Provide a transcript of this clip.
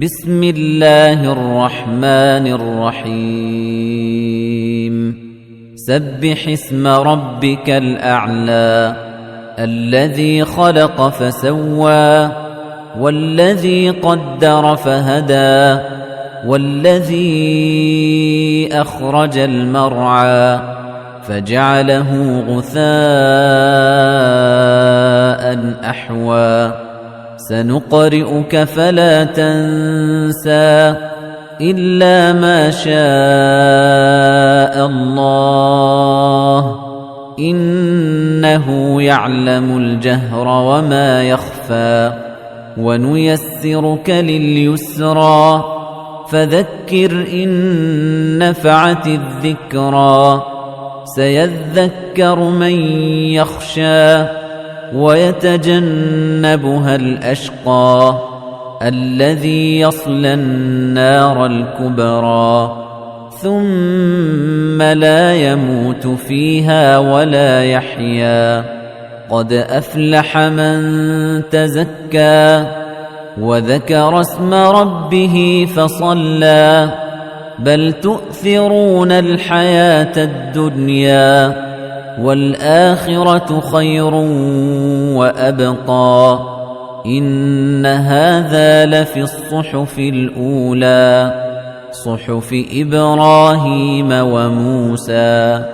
بسم الله الرحمن الرحيم سبح اسم ربك الأعلى الذي خلق فسوى والذي قدر فهدى والذي أخرج المرعى فجعله غثاء أحوى سنقرئك فلا تنسى إلا ما شاء الله إنه يعلم الجهر وما يخفى ونيسرك لليسرى فذكر إن نفعت الذكرى سيذكر من يخشى ويتجنبها الأشقى الذي يصلى النار الكبرى ثم لا يموت فيها ولا يحيا قد أفلح من تزكى وذكر اسم ربه فصلى بل تؤثرون الحياة الدنيا والآخرة خير وأبقى إن هذا لفي الصحف الأولى صحف إبراهيم وموسى